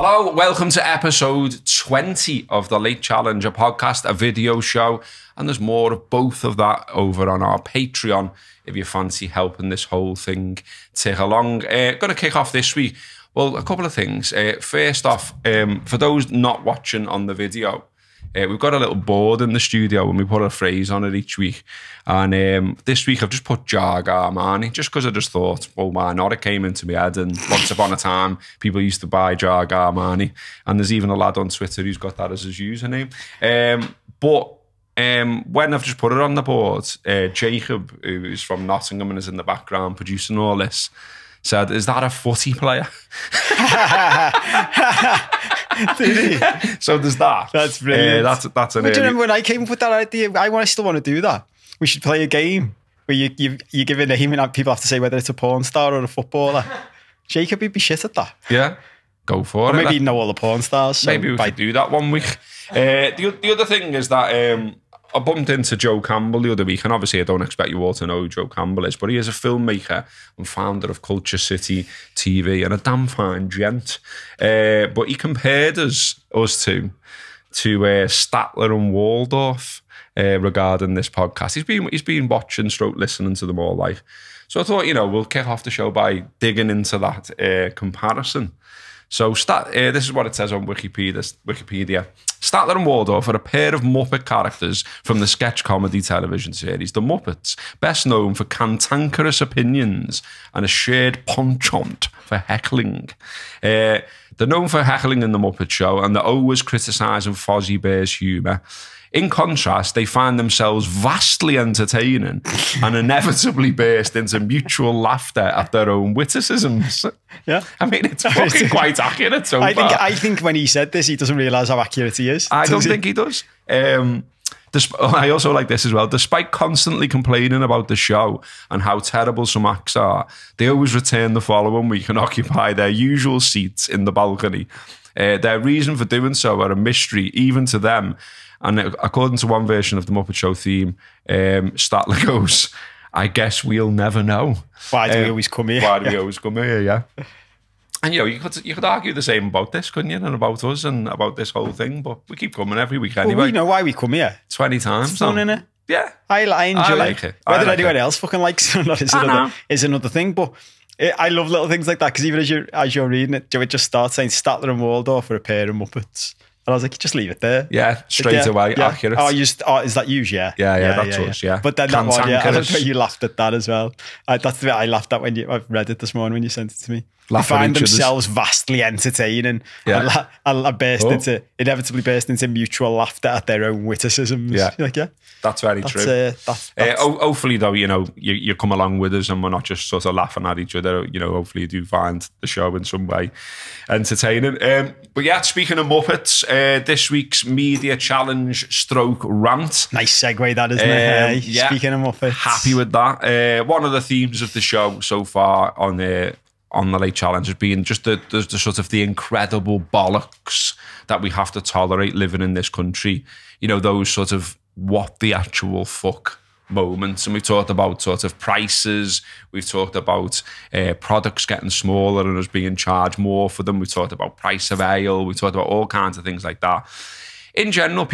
Hello, welcome to episode 20 of the Late Challenge, a podcast, a video show, and there's more of both of that over on our Patreon if you fancy helping this whole thing tick along. Going to kick off this week. Well, a couple of things. First off, for those not watching on the video, we've got a little board in the studio and we put a phrase on it each week. And this week I've just put Jarg Armani, just because I just thought, well, why not? It came into my head, and once upon a time, people used to buy Jarg Armani. And there's even a lad on Twitter who's got that as his username. But when I've just put it on the board, Jacob, who's from Nottingham and is in the background producing all this, said, "Is that a footy player?" Did he? So there's that. That's brilliant. That's an. Do you remember when I came up with that idea? I still want to do that. We should play a game where you give a name and people have to say whether it's a porn star or a footballer. Jacob would be shit at that. Yeah, go for it. Maybe you know all the porn stars. So maybe we could do that one week. The other thing is that I bumped into Joe Campbell the other week, and obviously I don't expect you all to know who Joe Campbell is, but he is a filmmaker and founder of Culture City TV and a damn fine gent. But he compared us two to Statler and Waldorf regarding this podcast. He's been watching / listening to them all life. So I thought, we'll kick off the show by digging into that comparison. So this is what it says on Wikipedia. Statler and Waldorf are a pair of Muppet characters from the sketch comedy television series The Muppets, best known for cantankerous opinions and a shared penchant for heckling. They're known for heckling in The Muppet Show, and they're always criticising Fozzie Bear's humour. In contrast, they find themselves vastly entertaining and inevitably burst into mutual laughter at their own witticisms. Yeah. I mean, it's fucking quite accurate so far. I think when he said this, he doesn't realise how accurate he is. I don't think he does. I also like this as well. Despite constantly complaining about the show and how terrible some acts are, they always return the following week and occupy their usual seats in the balcony. Their reason for doing so are a mystery, even to them. And according to one version of the Muppet Show theme, Statler goes, "I guess we'll never know." Why do we always come here? Why do we always come here, yeah. And, you could argue the same about this, couldn't you? And about us and about this whole thing. But we keep coming every week anyway. Well, we know why we come here. 20 times. It's fun, innit? Yeah. I enjoy like it. Whether anyone else fucking likes it or not is another thing. But I love little things like that, because even as you're reading it, it just starts saying Statler and Waldorf are a pair of Muppets. And I was like, just leave it there. Yeah, straight away, accurate. Is that you? Yeah. Yeah, that's us, yeah. But then that one, I love how you laughed at that as well. That's the bit I laughed at when I read it this morning when you sent it to me. They find themselves vastly entertaining and inevitably burst into mutual laughter at their own witticisms. Yeah. Like, yeah. That's very true. Hopefully, though, you come along with us and we're not just sort of laughing at each other. Hopefully you do find the show in some way entertaining. But yeah, speaking of Muppets, this week's media challenge / rant. Nice segue that, isn't it? Yeah. Speaking of Muppets. Happy with that. One of the themes of the show so far on the Late Challenge has been just the sort of the incredible bollocks that we have to tolerate living in this country. Those sort of what the actual fuck moments. And we've talked about sort of prices. We've talked about products getting smaller and us being charged more for them. We've talked about price of ale. We've talked about all kinds of things like that. In general,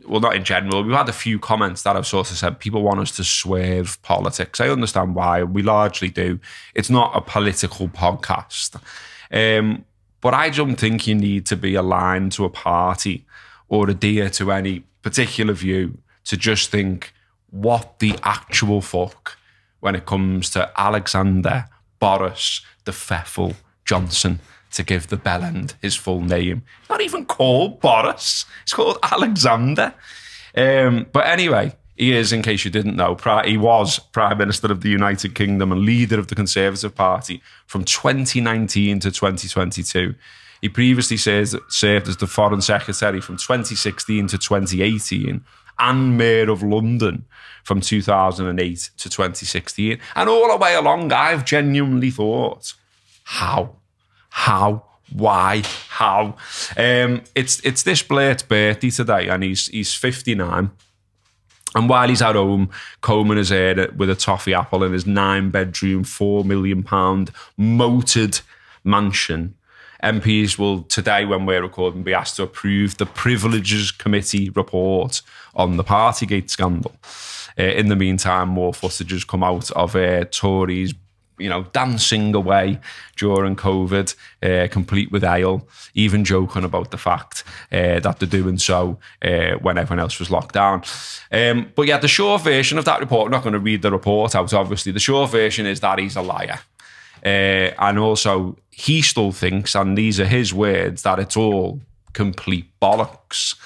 not in general, we've had a few comments that have sort of said people want us to swerve politics. I understand why. We largely do. It's not a political podcast. But I don't think you need to be aligned to a party or adhere to any particular view to just think, what the actual fuck, when it comes to Alexander Boris the Pfeffel Johnson, to give the bellend his full name. Not even called Boris. It's called Alexander. But anyway, he is, in case you didn't know, he was Prime Minister of the United Kingdom and leader of the Conservative Party from 2019 to 2022. He previously served as the Foreign Secretary from 2016 to 2018 and Mayor of London from 2008 to 2016. And all the way along, I've genuinely thought, how? Why? How? It's this bloke's birthday today, and he's 59. And while he's at home combing his hair with a toffee apple in his 9-bedroom, £4 million moated mansion, MPs will today, when we're recording, be asked to approve the Privileges Committee report on the Partygate scandal. In the meantime, more footage has come out of Tories, dancing away during COVID, complete with ale, even joking about the fact that they're doing so when everyone else was locked down. But yeah, the short version of that report, I'm not going to read the report out, obviously. The short version is that he's a liar. And also, he still thinks, and these are his words, that it's all complete bollocks.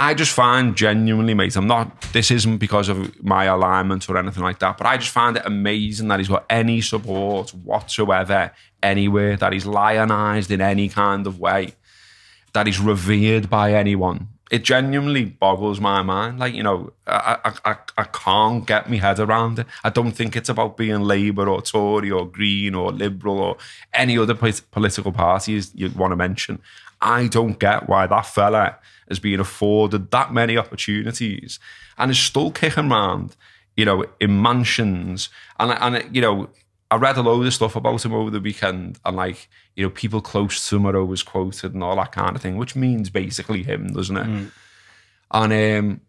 I just find genuinely, mate, this isn't because of my alignment or anything like that, but I just find it amazing that he's got any support whatsoever anywhere, that he's lionised in any kind of way, that he's revered by anyone. It genuinely boggles my mind. I can't get my head around it. I don't think it's about being Labour or Tory or Green or Liberal or any other political parties you want to mention. I don't get why that fella has been afforded that many opportunities and is still kicking around, in mansions. And I read a load of stuff about him over the weekend, and people close to him are always quoted and all that kind of thing, which means basically him, doesn't it? And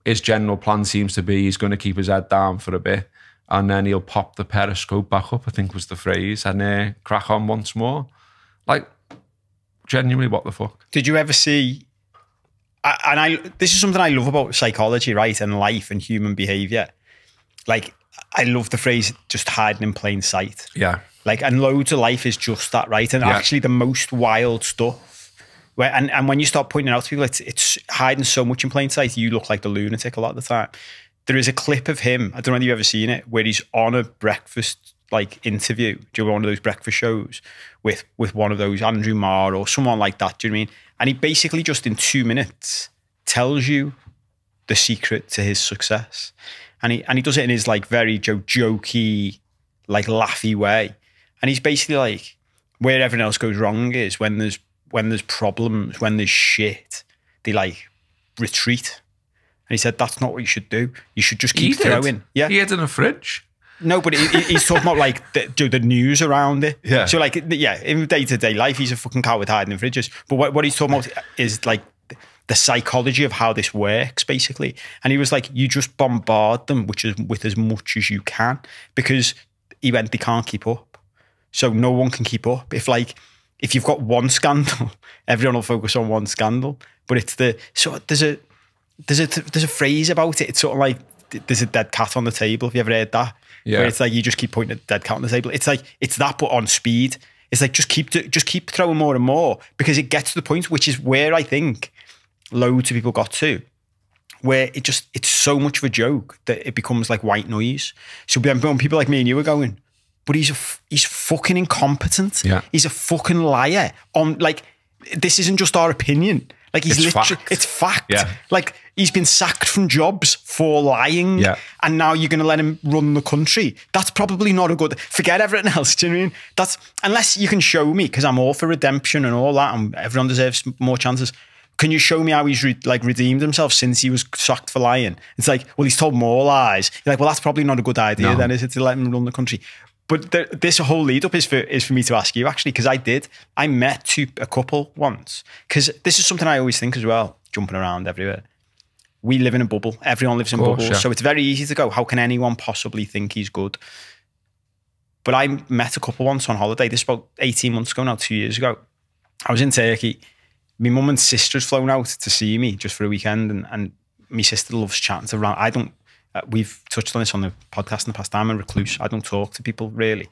his general plan seems to be he's going to keep his head down for a bit, and then he'll pop the periscope back up, I think was the phrase, and crack on once more. Genuinely, what the fuck? Did you ever see... this is something I love about psychology, right, and life and human behaviour. I love the phrase, just hiding in plain sight. Yeah. And loads of life is just that, right? And actually the most wild stuff, and when you start pointing it out to people, it's hiding so much in plain sight, you look like the lunatic a lot of the time. There is a clip of him, I don't know if you've ever seen it, where he's on a breakfast interview, during one of those breakfast shows with one of those, Andrew Marr or someone like that, do you know what I mean? And he basically just in 2 minutes tells you the secret to his success. And he does it in his very jokey, laughy way. And he's basically where everyone else goes wrong is when there's problems, when there's shit, they retreat. And he said, that's not what you should do. You should just keep throwing. Yeah. He had in a fridge. No, but he's talking about the news around it. Yeah. So in day-to-day life, he's a fucking coward hiding in fridges. But what he's talking about is the psychology of how this works, basically. And he was you just bombard them with as much as you can, because he went, they can't keep up. So no one can keep up. If you've got one scandal, everyone will focus on one scandal. But it's there's a phrase about it. It's sort of there's a dead cat on the table. Have you ever heard that? Yeah. Where it's you just keep pointing at the dead cat on the table. It's it's that, but on speed. It's just keep throwing more and more, because it gets to the point, which is where I think loads of people got to, where it's so much of a joke that it becomes white noise. So when people like me and you are going, but he's fucking incompetent. Yeah. He's a fucking liar. This isn't just our opinion. He's literally, it's fact. Yeah. He's been sacked from jobs for lying. Yeah. And now you're going to let him run the country. That's probably not a good, forget everything else. Do you know what I mean? Unless you can show me, because I'm all for redemption and all that, and everyone deserves more chances. Can you show me how he's redeemed himself since he was sacked for lying? It's well, he's told more lies. You're well, that's probably not a good idea then, is it, to let him run the country? But this whole lead up is for me to ask you, actually, because I met a couple once, because this is something I always think as well, jumping around everywhere. We live in a bubble. Everyone lives in bubbles. Yeah. So it's very easy to go, how can anyone possibly think he's good? But I met a couple once on holiday. This is about 18 months ago now, 2 years ago. I was in Turkey. My mum and sister's flown out to see me just for a weekend, and my sister loves chatting to Rant. We've touched on this on the podcast in the past. I'm a recluse. I don't talk to people really.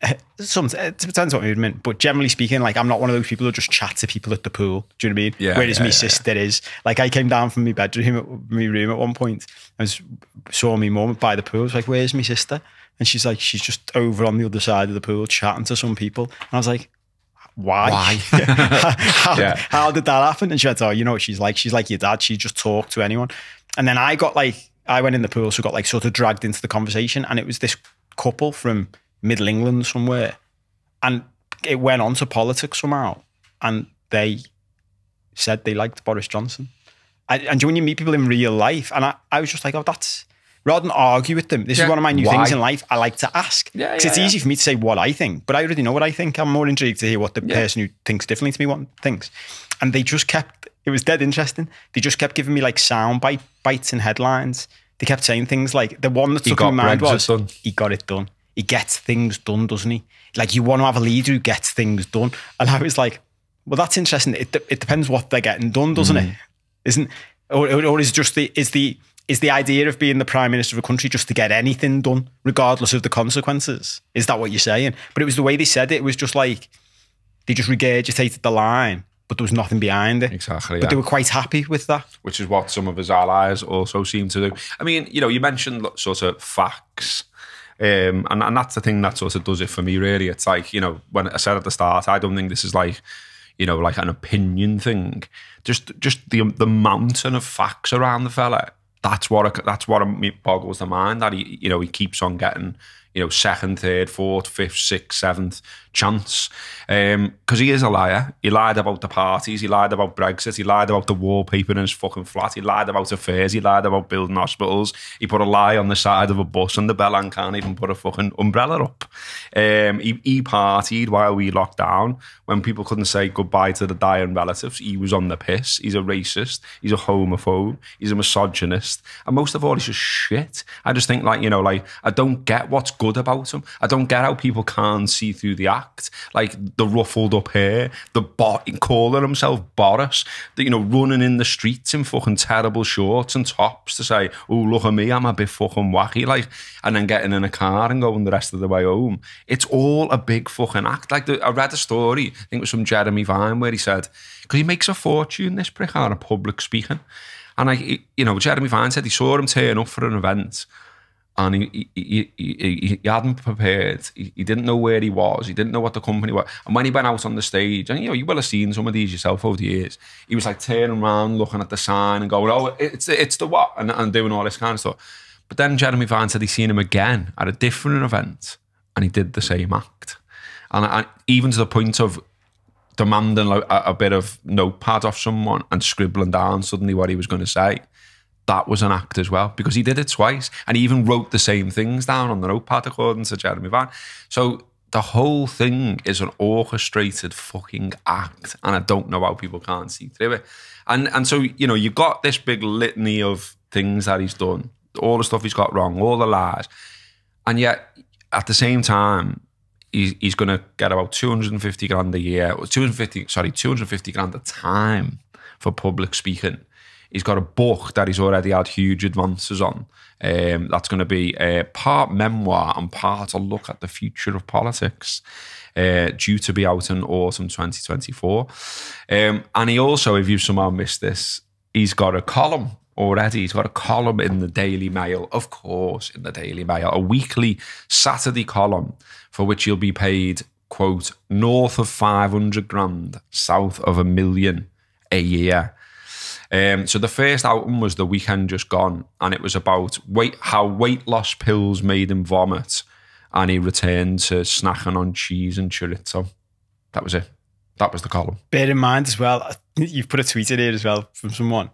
It depends what mood I'm in, but generally speaking, I'm not one of those people who just chat to people at the pool. Do you know what I mean? Yeah. Whereas my sister is. I came down from my room at one point. Saw my mum by the pool. I was where's my sister? And she's she's just over on the other side of the pool chatting to some people. And I was why? How did that happen? And she went, you know what she's like? She's like your dad. She just talked to anyone. And then I got I went in the pool, so got sort of dragged into the conversation, and it was this couple from Middle England somewhere, and it went on to politics somehow, and they said they liked Boris Johnson. And when you meet people in real life, and I was just oh, rather than argue with them. This is one of my new things in life. I like to ask. Because it's easy for me to say what I think, but I already know what I think. I'm more intrigued to hear what the person who thinks differently to me thinks. And they just kept, it was dead interesting. They just kept giving me like sound bites and headlines. They kept saying things like, the one that took my mind was, he got it done. He gets things done, doesn't he? Like, you want to have a leader who gets things done. And I was like, well, that's interesting. It depends what they're getting done, doesn't it? Isn't, or is just is the idea of being the prime minister of a country just to get anything done, regardless of the consequences? Is that what you're saying? But it was the way they said it. It was just like, they just regurgitated the line, but there was nothing behind it. Exactly. But they were quite happy with that. Which is what some of his allies also seem to do. I mean, you know, you mentioned sort of facts. And that's the thing that sort of does it for me, really. It's like, you know, when I said at the start, I don't think this is like, you know, like an opinion thing. Just the mountain of facts around the fella. That's what boggles the mind, that he, you know, he keeps on getting, you know, second, third, fourth, fifth, sixth, seventh chance. Because he is a liar. He lied about the parties. He lied about Brexit. He lied about the wallpaper in his fucking flat. He lied about affairs. He lied about building hospitals. He put a lie on the side of a bus, and the bellman can't even put a fucking umbrella up. He partied while we locked down. When people couldn't say goodbye to the dying relatives, he was on the piss. He's a racist. He's a homophobe. He's a misogynist. And most of all, he's just shit. I just think, like, you know, like, I don't get what's good about him. I don't get how people can't see through the act. Like the ruffled up hair, calling himself Boris, you know, running in the streets in fucking terrible shorts and tops to say, oh, look at me, I'm a bit fucking wacky, like, and then getting in a car and going the rest of the way home. It's all a big fucking act. Like, I read a story, I think it was from Jeremy Vine, where he said, because he makes a fortune, this prick, out of public speaking. And like, you know, Jeremy Vine said he saw him turn up for an event, and he hadn't prepared. He didn't know where he was. He didn't know what the company was. And when he went out on the stage, and you know, you will have seen some of these yourself over the years, he was like turning around, looking at the sign and going, oh, it's the what? And doing all this kind of stuff. But then Jeremy Vine said he's seen him again at a different event, and he did the same act. And even to the point of demanding like a bit of notepad off someone and scribbling down suddenly what he was going to say. That was an act as well, because he did it twice, and he even wrote the same things down on the notepad, according to Jeremy Vine. So the whole thing is an orchestrated fucking act, and I don't know how people can't see through it. And so, you know, you've got this big litany of things that he's done, all the stuff he's got wrong, all the lies, and yet at the same time, he's going to get about 250 grand a year, 250 grand a time for public speaking. He's got a book that he's already had huge advances on. That's going to be part memoir and part a look at the future of politics, due to be out in autumn 2024. And he also, if you've somehow missed this, he's got a column already. He's got a column in the Daily Mail, of course, in the Daily Mail, a weekly Saturday column for which he'll be paid, quote, north of 500 grand, south of $1 million a year. So the first album was The Weekend Just Gone, and it was about how weight loss pills made him vomit, and he returned to snacking on cheese and chorizo. That was it. That was the column. Bear in mind as well, you've put a tweet in here as well from someone.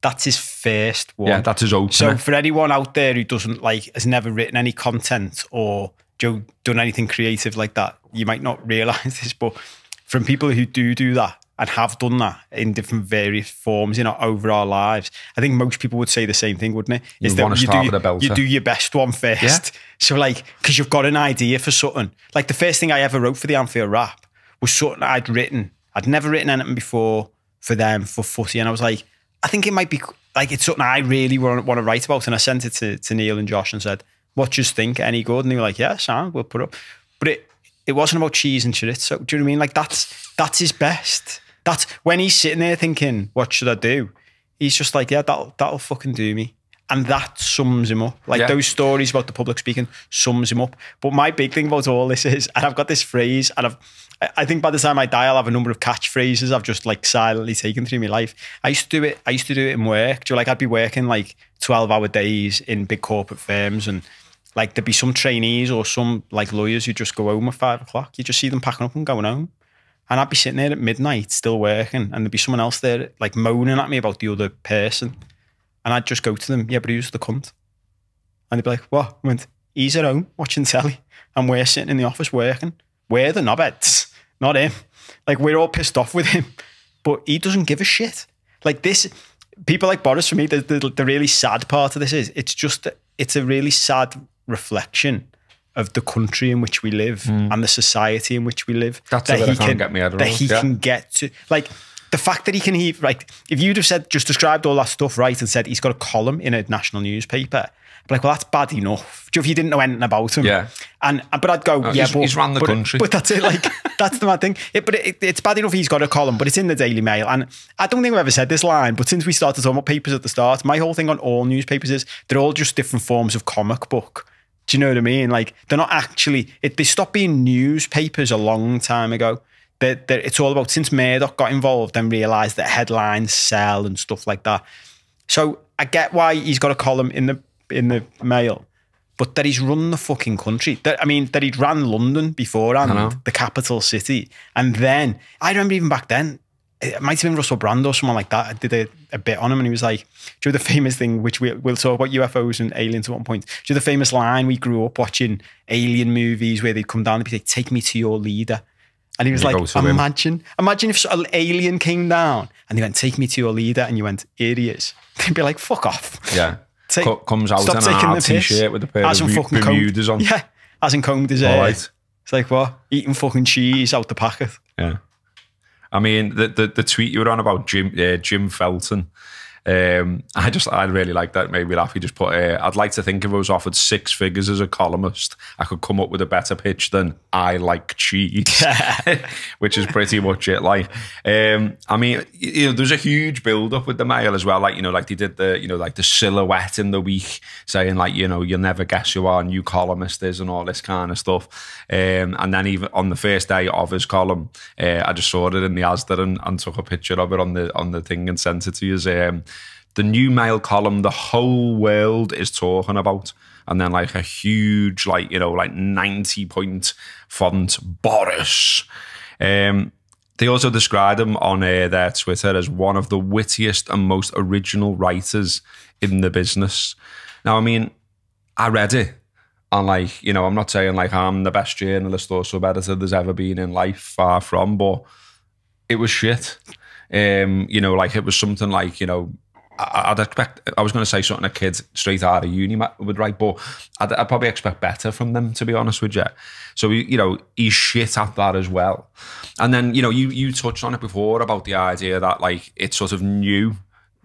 That's his first one. Yeah, that's his opener. So for anyone out there who doesn't has never written any content or done anything creative like that, you might not realise this, but from people who do that, and have done that in different various forms, you know, over our lives. I think most people would say the same thing, wouldn't it? You want to start with a belter. You do your best one first. Yeah. So like, because you've got an idea for something. Like the first thing I ever wrote for the Anfield Rap was something I'd written. I'd never written anything before for them, for Footy. And I was like, I think it might be, like, it's something I really want to write about. And I sent it to Neil and Josh and said, what do you think? Any good? And they were like, yeah, sound, we'll put it up. But it wasn't about cheese and chorizo. Do you know what I mean? Like that's his best. That's when he's sitting there thinking, what should I do? He's just like, yeah, that'll fucking do me. And that sums him up. Like those stories about the public speaking sums him up. But my big thing about all this is, and I've got this phrase, and I think by the time I die, I'll have a number of catchphrases I've just like silently taken through my life. I used to do it in work. Do you know, like I'd be working like 12-hour days in big corporate firms, and like there'd be some trainees or some like lawyers who just go home at 5 o'clock. You just see them packing up and going home. And I'd be sitting there at midnight still working, and there'd be someone else there like moaning at me about the other person. And I'd just go to them, yeah, but who's the cunt? And they'd be like, what? I went, he's at home watching telly and we're sitting in the office working. We're the knobheads, not him. Like, we're all pissed off with him, but he doesn't give a shit. Like this, people like Boris, for me, the really sad part of this is it's a really sad reflection of the country in which we live and the society in which we live. That's that he can get me out of. That he can get to, like, the fact that he can, like, if you'd have said, just described all that stuff right and said he's got a column in a national newspaper, I'd be like, well, that's bad enough. If you didn't know anything about him. Yeah. But I'd go, he's run the country. But that's it, like, that's the mad thing. It's bad enough he's got a column, but it's in the Daily Mail. And I don't think I've ever said this line, but since we started talking about papers at the start, my whole thing on all newspapers is they're all just different forms of comic book. Do you know what I mean? Like, they're not actually, they stopped being newspapers a long time ago. It's all about, since Murdoch got involved and realised that headlines sell and stuff like that. So I get why he's got a column in the Mail, but that he's run the fucking country. That he'd ran London beforehand, the capital city. And then, I remember even back then, it might have been Russell Brand or someone like that. I did a bit on him and he was like, do you know the famous thing, which we'll talk about UFOs and aliens at one point. Do you know the famous line, we grew up watching alien movies where they'd come down and be like, take me to your leader. And he was like, imagine if an alien came down and they went, take me to your leader, and you went, here he is. They'd be like, fuck off. Yeah. Comes out in a hard t-shirt with a pair of Bermudas on. Yeah, hasn't combed his hair. Right. It's like, what? Eating fucking cheese out the packet. Yeah. I mean, the tweet you were on about Jim Felton, I really like that. It made me laugh. He just put, I'd like to think if I was offered 6 figures as a columnist, I could come up with a better pitch than I like cheese, which is pretty much it. Like, I mean, there's a huge build up with the Mail as well. Like, like they did the silhouette in the week saying like, you'll never guess who our new columnist is and all this kind of stuff. And then even on the first day of his column, I just saw it in the Asda and took a picture of it on the thing and sent it to you. The new Mail column, the whole world is talking about, and then like a huge, 90-point font, Boris. They also described him on their Twitter as one of the wittiest and most original writers in the business. Now, I mean, I read it, and I'm not saying like I'm the best journalist or sub-editor there's ever been in life, far from, but it was shit. It was something like, I'd expect, I was going to say something a kid straight out of uni would write, but I'd probably expect better from them, to be honest with you. So, he's shit at that as well. And then, you touched on it before about the idea that like, it's sort of new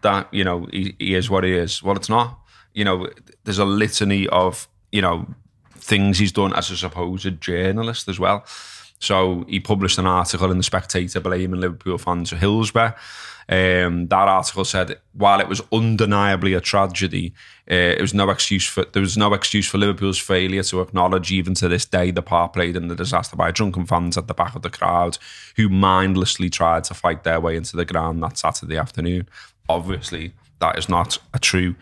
that, he is what he is. Well, it's not. There's a litany of, things he's done as a supposed journalist as well. So he published an article in The Spectator blaming Liverpool fans for Hillsborough. That article said, while it was undeniably a tragedy, there was no excuse for Liverpool's failure to acknowledge even to this day the part played in the disaster by drunken fans at the back of the crowd who mindlessly tried to fight their way into the ground that Saturday afternoon. Obviously, that is not a true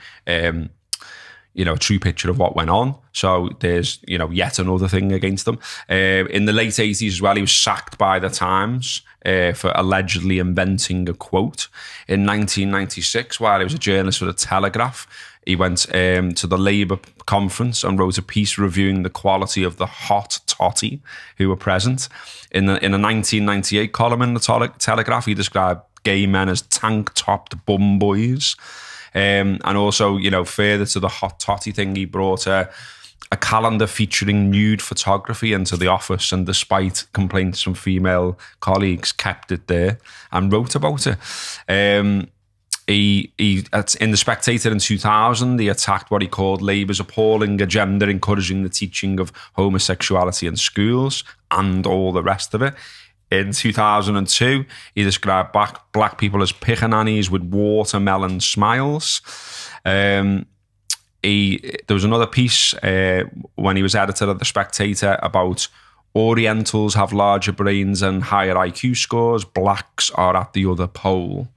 a true picture of what went on. So there's, yet another thing against them. In the late 80s as well, he was sacked by the Times for allegedly inventing a quote. In 1996, while he was a journalist for the Telegraph, he went to the Labour conference and wrote a piece reviewing the quality of the hot totty who were present. In a 1998 column in the Telegraph, he described gay men as tank-topped bum boys. And also, further to the hot totty thing, he brought a calendar featuring nude photography into the office, and despite complaints from female colleagues, kept it there and wrote about it. In The Spectator in 2000, he attacked what he called Labour's appalling agenda encouraging the teaching of homosexuality in schools and all the rest of it. In 2002, he described black people as pickaninnies with watermelon smiles. There was another piece when he was editor of The Spectator about Orientals have larger brains and higher IQ scores. Blacks are at the other pole.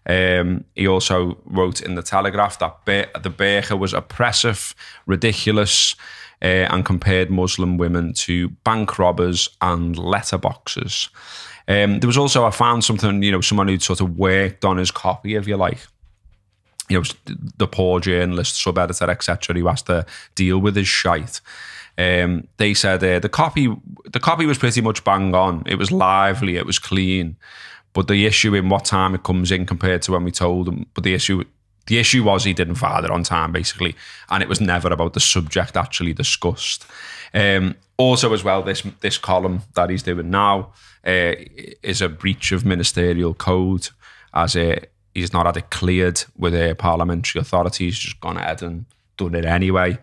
He also wrote in the Telegraph that the burqa was oppressive, ridiculous, and compared Muslim women to bank robbers and letterboxers. There was also, I found something, someone who'd sort of worked on his copy, if you like. you know, the poor journalist, sub-editor, etc., who has to deal with his shite. They said the copy was pretty much bang on. It was lively, it was clean, but the issue in what time it comes in compared to when we told him. But the issue was he didn't file it on time, basically, and it was never about the subject actually discussed. Also, as well, this column that he's doing now is a breach of ministerial code, as he's not had it cleared with a parliamentary authority. He's just gone ahead and done it anyway.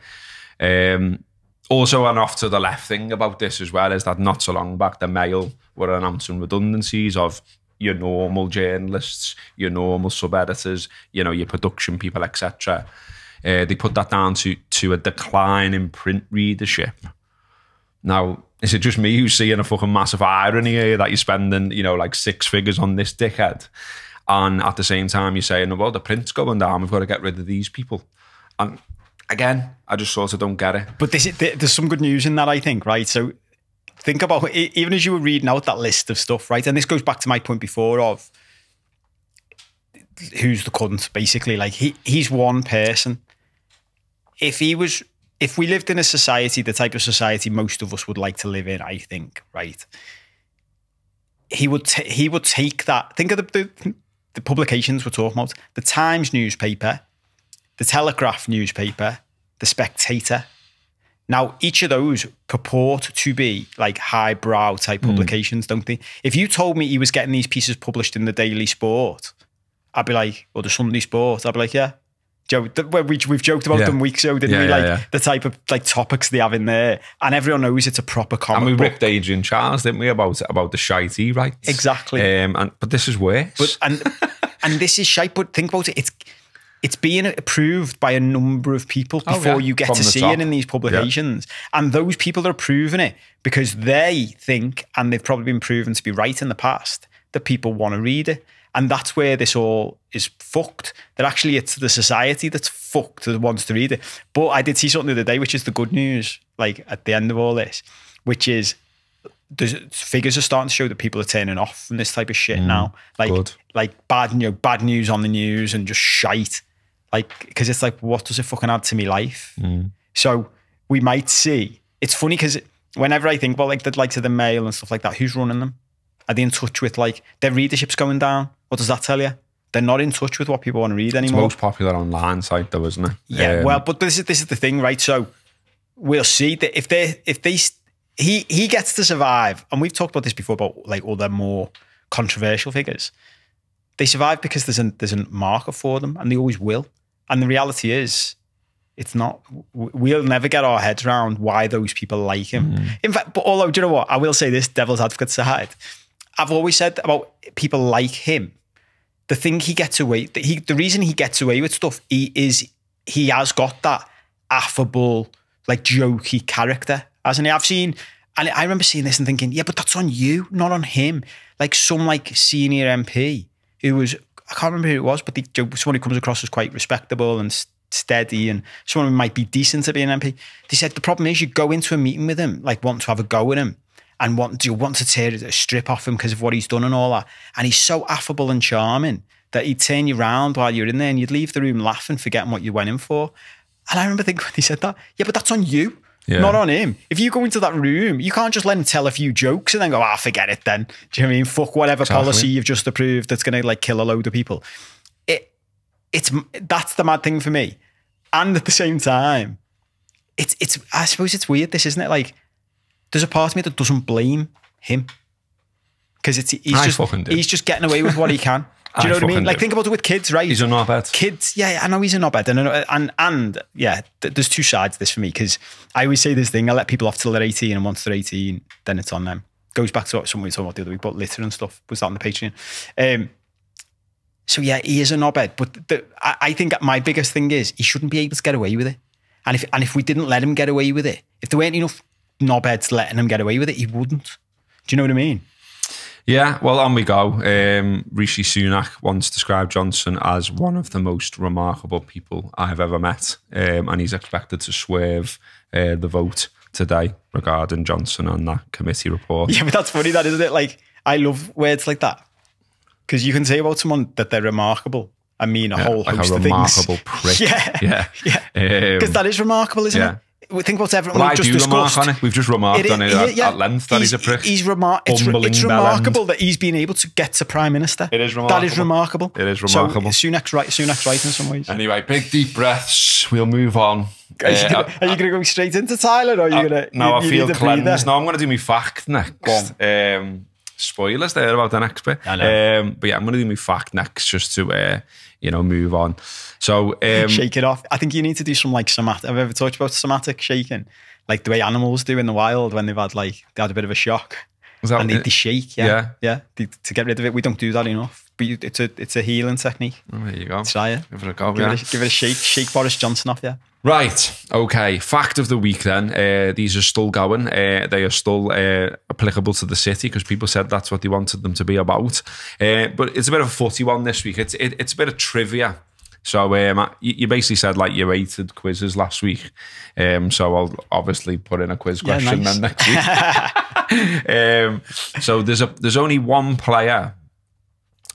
Also, an off to the left thing about this as well is that not so long back, the Mail were announcing redundancies of your normal journalists, your normal sub-editors, you know, your production people, etc. They put that down to a decline in print readership. Now, is it just me who's seeing a fucking massive irony here that you're spending, you know, like 6 figures on this dickhead, and at the same time you're saying, well, the print's going down, we've got to get rid of these people? And again, I just sort of don't get it. But there's some good news in that, I think, right? So think about it, even as you were reading out that list of stuff, right? And this goes back to my point before of who's the cunt, basically. Like, he's one person. If we lived in a society, the type of society most of us would like to live in, I think, right? He would take that. Think of the publications we're talking about: the Times newspaper, the Telegraph newspaper, the Spectator. Now, each of those purport to be like highbrow type publications, don't they? If you told me he was getting these pieces published in the Daily Sport, I'd be like, or the Sunday Sport, I'd be like, yeah. Joe, we've joked about them weeks ago, didn't we? Like the type of like topics they have in there, and everyone knows it's a proper comic book. And we ripped Adrian Charles, didn't we, about the shite he writes? Exactly. But this is worse. But and this is shite. But think about it. It's being approved by a number of people before you get to see it in these publications, and those people are approving it because they think, and they've probably been proven to be right in the past, that people want to read it. And that's where this all is fucked. That actually it's the society that's fucked that wants to read it. But I did see something the other day, which is the good news, like at the end of all this, which is there's figures are starting to show that people are turning off from this type of shit now. Like bad news on the news and just shite. Like, because it's like, what does it fucking add to me life? So we might see. It's funny because whenever I think about like the likes of the Mail and stuff like that, who's running them? Are they in touch with like their readership's going down? What does that tell you? They're not in touch with what people want to read anymore. It's the most popular online site though, isn't it? Yeah, well, but this is the thing, right? So we'll see that if he gets to survive, and we've talked about this before about like other more controversial figures. They survive because there's a market for them, and they always will. And the reality is, it's not. We'll never get our heads around why those people like him. In fact, but although, do you know what? I will say this, devil's advocate side. I've always said about people like him, the thing he gets away, the reason he gets away with stuff, he has got that affable, like jokey character, hasn't he? And I remember seeing this and thinking, yeah, but that's on you, not on him. Like some like senior MP who was, I can't remember who it was, but someone who comes across as quite respectable and steady and someone who might be decent to be an MP. They said the problem is you go into a meeting with him, like want to have a go with him, and want to tear a strip off him because of what he's done and all that. And he's so affable and charming that he'd turn you around while you're in there and you'd leave the room laughing, forgetting what you went in for. And I remember thinking when he said that, yeah, but that's on you, not on him. If you go into that room, you can't just let him tell a few jokes and then go, forget it then. Do you know what I mean? Fuck whatever policy you've just approved that's going to like kill a load of people. That's the mad thing for me. And at the same time, I suppose it's weird, this, isn't it? Like, there's a part of me that doesn't blame him because he's just getting away with what he can. Do you know what I mean? Like, think about it with kids, right? He's a knobhead. Kids, yeah, I know he's a knobhead. And yeah, there's two sides to this for me because I always say this thing, I let people off till they're 18, and once they're 18, then it's on them. Goes back to what somebody was talking about the other week, about litter and stuff. Was that on the Patreon? So yeah, he is a knobhead. But I think my biggest thing is he shouldn't be able to get away with it. And if we didn't let him get away with it, if there weren't enough knobheads letting him get away with it, he wouldn't. Do you know what I mean? Yeah, well, on we go. Rishi Sunak once described Johnson as one of the most remarkable people I've ever met. And he's expected to swerve the vote today regarding Johnson on that committee report. Yeah, but that's funny, that, isn't it? Like, I love words like that. Because you can say about someone that they're remarkable, I mean a whole like host a of things. remarkable prick. Yeah. Because that is remarkable, isn't it? We think about everything we've just discussed. On it. We've just remarked on it at length that he's a prick. It's remarkable that he's been able to get to Prime Minister. It is remarkable. That is remarkable. It is remarkable. So Sunak's right in some ways. Anyway, big deep breaths. We'll move on. Are you going to go straight into Tyler, or are you going to? No, I feel cleansed. No, I'm going to do my fact next. Spoilers there about the next bit. I know. But yeah, I'm going to do my fact next just to move on. So shake it off. I think you need to do some like somatic. Have you ever talked about somatic shaking, like the way animals do in the wild when they had a bit of a shock, and they shake. Yeah. To get rid of it. We don't do that enough. But it's a healing technique. Oh, there you go. Try it. Give it a go. Give it a shake. Shake Boris Johnson off. Yeah. Right. Okay. Fact of the week then. These are still going. They are still applicable to the city because people said that's what they wanted them to be about. But it's a bit of a footy one this week. It's a bit of trivia. So you basically said like you rated quizzes last week. So I'll obviously put in a quiz question then next week. So there's only one player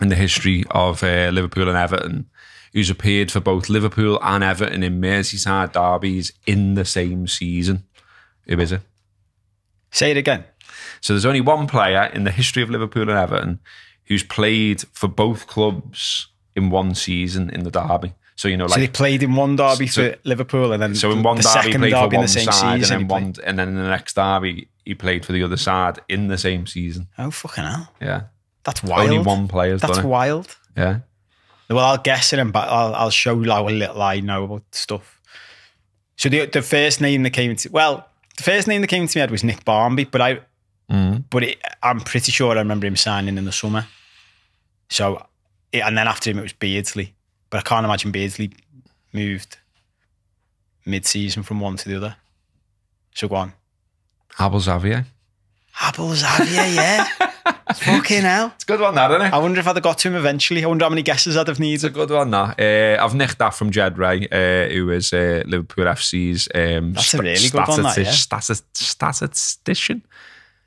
in the history of Liverpool and Everton who's appeared for both Liverpool and Everton in Merseyside derbies in the same season. Who is it? Say it again. So there's only one player in the history of Liverpool and Everton who's played for both clubs in one season in the derby. So so they played in one derby for Liverpool, and then in one derby he played for one side, season, and then in the next derby he played for the other side in the same season. Oh fucking hell! Yeah, that's wild. Only one player's done it. That's wild. Yeah. Well, I'll guess it, but I'll show you how little I know about stuff. So the first name that came into my head was Nick Barmby, but I'm pretty sure I remember him signing in the summer. So, and then after him it was Beardsley, but I can't imagine Beardsley moved mid-season from one to the other. So go on. Abel Xavier, yeah. Fucking hell. It's a good one, that, isn't it? I wonder if I'd have got to him eventually. I wonder how many guesses I'd have needed. It's a good one, that. I've nicked that from Jed Ray, who is Liverpool FC's that's a really good one, that, yeah. Statistician.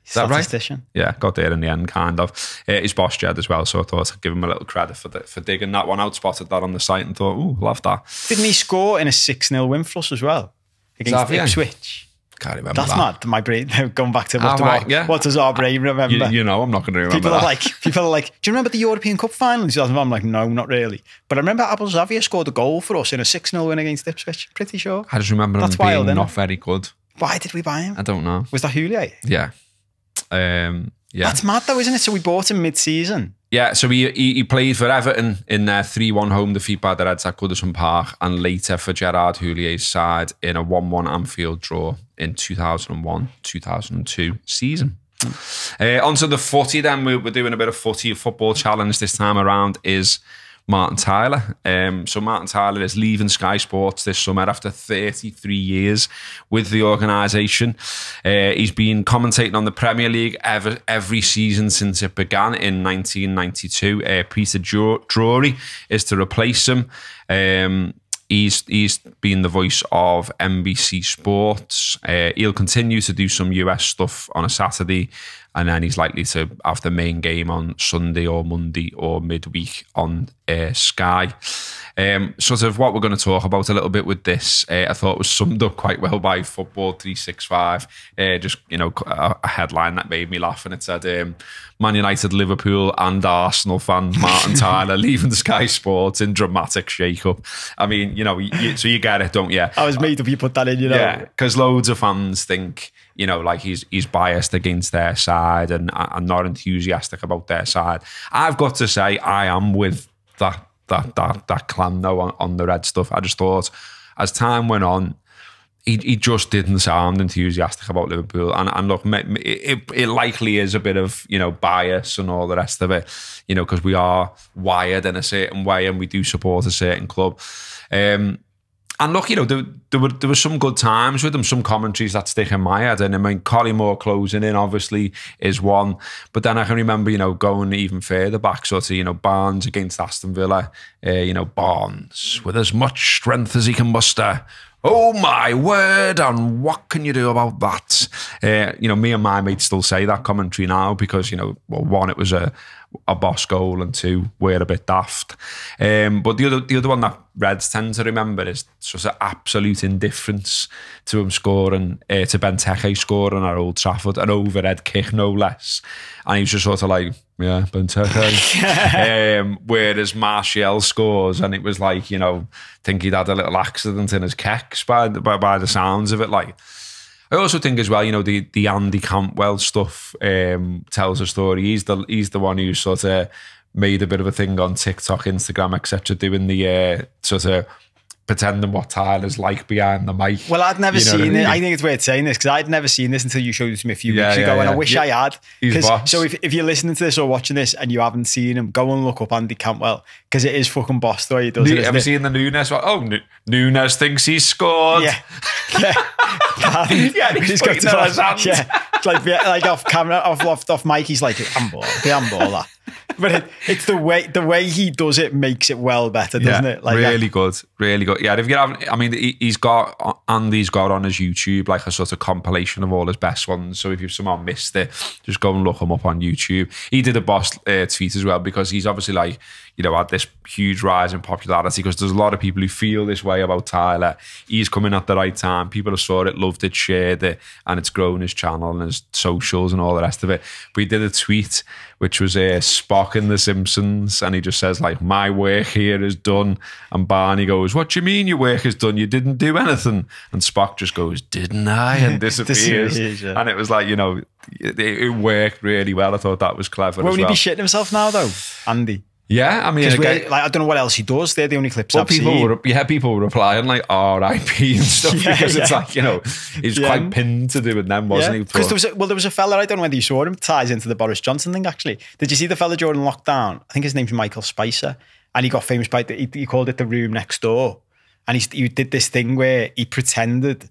Is that right? Yeah, got there in the end, kind of. His boss, Jed, as well, so I thought I'd give him a little credit for digging that one out, spotted that on the site and thought, ooh, love that. Didn't he score in a 6-0 win for us as well? Against Ipswich? Can't remember That's mad. My brain, going back to what does our brain remember? I'm not going to remember people are like, do you remember the European Cup final in 2001? I'm like, no, not really. But I remember Abel Xavier scored a goal for us in a 6-0 win against Ipswich. Pretty sure. I just remember him being not very good. Why did we buy him? I don't know. Was that Houllier? Yeah. That's mad though, isn't it? So we bought him mid-season. Yeah, so he played for Everton in their 3-1 home defeat by the Reds at Goodison Park, and later for Gerard Houlier's side in a 1-1 Anfield draw in 2001-2002 season. Onto the footy then. We're doing a bit of football challenge this time around is Martin Tyler. So Martin Tyler is leaving Sky Sports this summer after 33 years with the organisation. He's been commentating on the Premier League every season since it began in 1992. Peter Drury is to replace him. He's been the voice of NBC Sports. He'll continue to do some US stuff on a Saturday, and then he's likely to have the main game on Sunday or Monday or midweek on Sky. Sort of what we're going to talk about a little bit with this, I thought was summed up quite well by Football 365. Just, a headline that made me laugh, and it said, Man United, Liverpool and Arsenal fan Martin Tyler leaving Sky Sports in dramatic shake-up. I mean, so you get it, don't you? I was made up you put that in, Yeah, because loads of fans think, like he's biased against their side and not enthusiastic about their side. I've got to say, I am with that clan though on the red stuff. I just thought as time went on, he just didn't sound enthusiastic about Liverpool. And look, it likely is a bit of, bias and all the rest of it, because we are wired in a certain way and we do support a certain club. And look, there were some good times with them, some commentaries that stick in my head. And I mean, Collymore closing in obviously is one. But then I can remember, going even further back, sort of, Barnes against Aston Villa. Barnes with as much strength as he can muster. oh my word, and what can you do about that? Me and my mates still say that commentary now because, one, it was a boss goal, and two, we're a bit daft. But the other one that Reds tend to remember is just an absolute indifference to him scoring, to Benteke scoring at Old Trafford, an overhead kick, no less. And he was just sort of like, yeah, Benteke. Whereas Martial scores, and it was like, I think he'd had a little accident in his kicks by the sounds of it. Like, I also think as well, the Andy Cantwell stuff tells a story. He's the one who sort of made a bit of a thing on TikTok, Instagram, etc., doing the sort of pretending what Tyler's like behind the mic. Well, I'd never seen it. I think it's weird saying this because I'd never seen this until you showed it to me a few weeks ago, and I wish I had. So if you're listening to this or watching this and you haven't seen him, go and look up Andy Cantwell because it is fucking boss the way he does it. Have you seen the Nunes? Nunes thinks he's scored. Yeah. He's got to his hands. Yeah, it's like off camera, off mic. He's like, handball that. But it's the way he does it makes it well better, doesn't it? Like really good. Yeah, if you haven't, Andy's got on his YouTube like a sort of compilation of all his best ones. So if you've somehow missed it, just go and look him up on YouTube. He did a boss tweet as well because he's obviously like, had this huge rise in popularity because there's a lot of people who feel this way about Tyler. He's coming at the right time. People have saw it, loved it, shared it, and it's grown his channel and his socials and all the rest of it. But he did a tweet which was Spock in The Simpsons, and he just says like, my work here is done. And Barney goes, what do you mean your work is done? You didn't do anything. And Spock just goes, didn't I? And disappears. Yeah. And it was like, it worked really well. I thought that was clever. Won't he be shitting himself now though, Andy? Yeah, again, I don't know what else he does. They're the only clips I've seen. People were replying like R.I.P. and stuff because it's like, he's quite pinned to doing them, wasn't he? Because there was a fella, I don't know whether you saw him, ties into the Boris Johnson thing actually. Did you see the fella during lockdown? I think his name's Michael Spicer, and he got famous by, he called it the room next door. And he did this thing where he pretended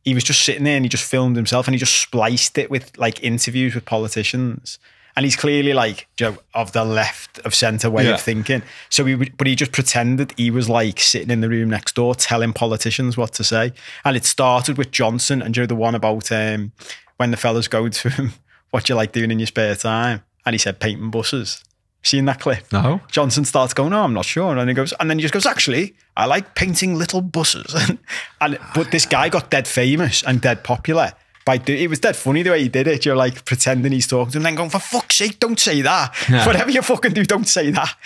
he was just sitting there and he just filmed himself and he just spliced it with like interviews with politicians. And he's clearly like of the left of centre way of thinking. So he just pretended he was like sitting in the room next door telling politicians what to say. And it started with Johnson and the one about when the fellas go to him, what do you like doing in your spare time? And he said painting buses. Seen that clip? No. Johnson starts going, no, I'm not sure. And then he just goes, actually, I like painting little buses. But this guy got dead famous and dead popular. It was dead funny the way he did it. You're like pretending he's talking to him, then going, for fuck's sake, don't say that. Yeah. Whatever you fucking do, don't say that.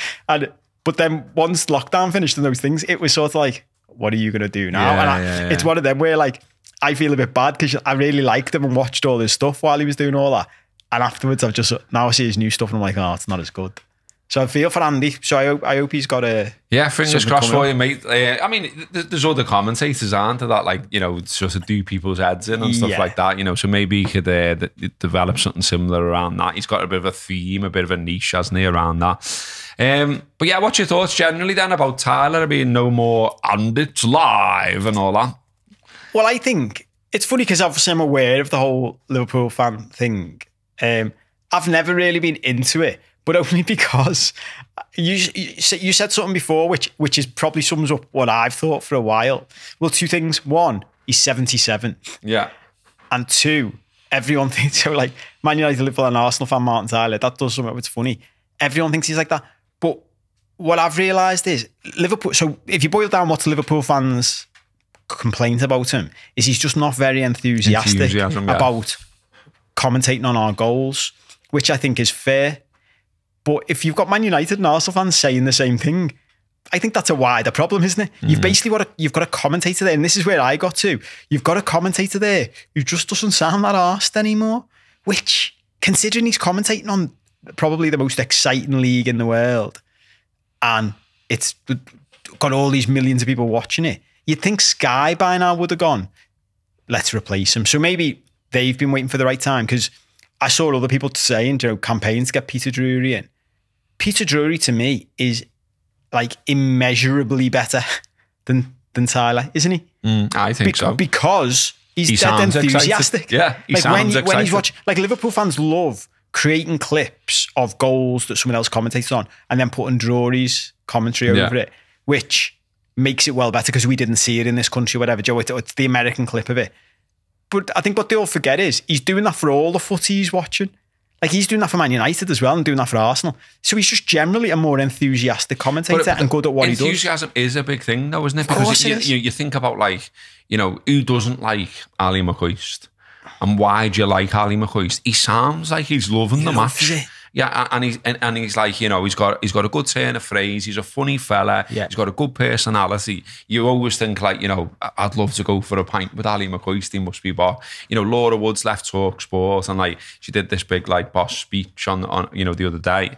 But then once lockdown finished and those things, it was sort of like, what are you going to do now? It's one of them where like, I feel a bit bad because I really liked him and watched all his stuff while he was doing all that. And afterwards, now I see his new stuff and I'm like, oh, it's not as good. So I feel for Andy. So I hope he's got a... Yeah, fingers crossed for you, mate. There's other commentators, aren't there, that like, sort of do people's heads in and stuff like that, So maybe he could develop something similar around that. He's got a bit of a theme, a bit of a niche, hasn't he, around that. But yeah, what's your thoughts generally then about Tyler being no more and it's live and all that? Well, I think it's funny because obviously I'm aware of the whole Liverpool fan thing. I've never really been into it. But only because you said something before, which is probably sums up what I've thought for a while. Well, two things. One, he's 77. Yeah. And two, everyone thinks, so like Man United, Liverpool and Arsenal fan Martin Tyler, that does something that's funny. Everyone thinks he's like that. But what I've realised is Liverpool, so if you boil down what Liverpool fans complain about him, is he's just not very enthusiastic about commentating on our goals, which I think is fair. But if you've got Man United and Arsenal fans saying the same thing, I think that's a wider problem, isn't it? You've got a commentator there, and this is where I got to. You've got a commentator there who just doesn't sound that arsed anymore, which, considering he's commentating on probably the most exciting league in the world, and it's got all these millions of people watching it, you'd think Sky by now would have gone, let's replace him. So maybe they've been waiting for the right time, because I saw other people saying, campaigns to get Peter Drury in. Peter Drury to me is like immeasurably better than Tyler, isn't he? I think so. Because he's dead enthusiastic. Excited. Yeah, he sounds excited. When he's watching, like Liverpool fans love creating clips of goals that someone else commentates on and then putting Drury's commentary over it, which makes it well better because we didn't see it in this country or whatever, Joe. It's the American clip of it. But I think what they all forget is he's doing that for all the footy he's watching. Like, he's doing that for Man United as well and doing that for Arsenal. So he's just generally a more enthusiastic commentator and good at what he does. Enthusiasm is a big thing, though, isn't it? Because you think about, like, you know, who doesn't like Ali McCoist? And why do you like Ali McCoist? He sounds like he's loving the match. Yeah, and he's like, you know, he's got a good turn of phrase. He's a funny fella. Yeah. He's got a good personality. You always think, like, you know, I'd love to go for a pint with Ali McCoist. He must be bar. You know, Laura Woods left Talk Sport and, like, she did this big, like, boss speech on you know, the other day.